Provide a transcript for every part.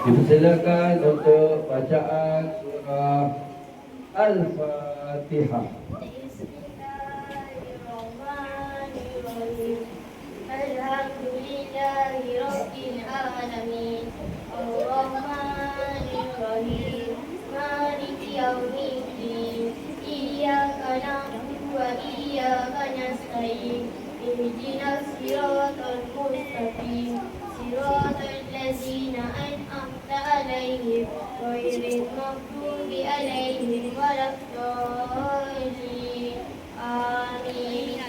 Dipersilakan untuk bacaan surah Al-Fatihah. Bismillahirrahmanirrahim. Alhamdulillahi rabbil alamin. Ar-Rahmanir-Rahim. Maliki yaumiddin. Iyyaka na'budu wa iyyaka nasta'in. Ihdinas siratal mustaqim. Siratal ladzina an'amta 'alaihim ghairil maghdubi 'alaihim waladdallin. Amin.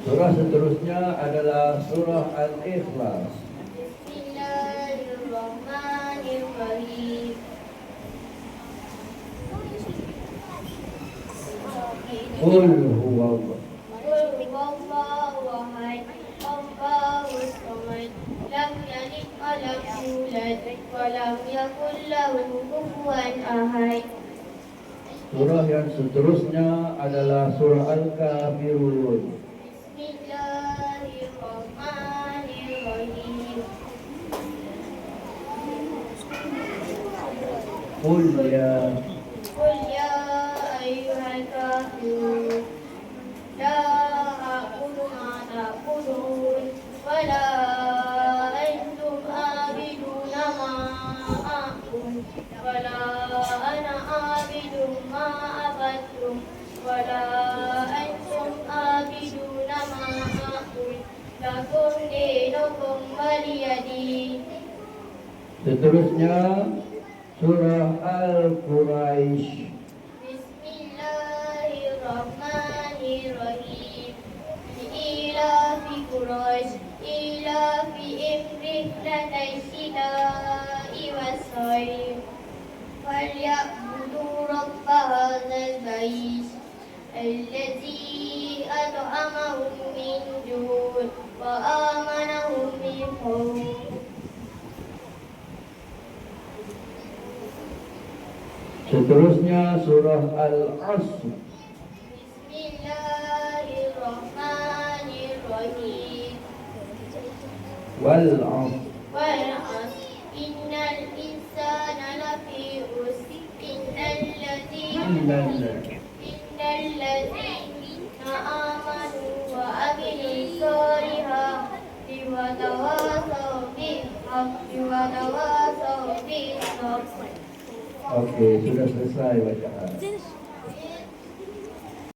Surah seterusnya adalah surah Al-Ikhlas. Bismillahirrahmanirrahim. Qul huwallah. Qul huwallahu ahad. Allahus samad. Lam yalid wa lam yulad wa lam yakul lahu kufuwan ahad. Surah yang seterusnya adalah surah Al-Kafirun. Bismillahirrahmanirrahim. Qul ya Qul ya ayyuhal kafirun. La a'budu ma ta'budun wa la antum a'biduna ma a'bud wa la ana a'bidu ma a'badtum wa la antum a'biduna ma a'bud lakum dinukum waliyadin. Seterusnya surah Al-Quraisy. Bismillahirrahmanirrahim. Ilafi Quraisy ilafihim rihlatal syita'i was-sayf falyabudu rabb hadzal bait alladzi at'amahum min ju' wa amanahum min khawf. Seterusnya surah Al-Asr. Bismillahirrahmanirrahim. Wal-'asr. Wal-'asr. Innal insana lafi khusr. Innal ladzina amanu wa amilus solihati wa tawasaw bil haqqi wa tawasaw bis sabr. Okey, sudah selesai bacaan.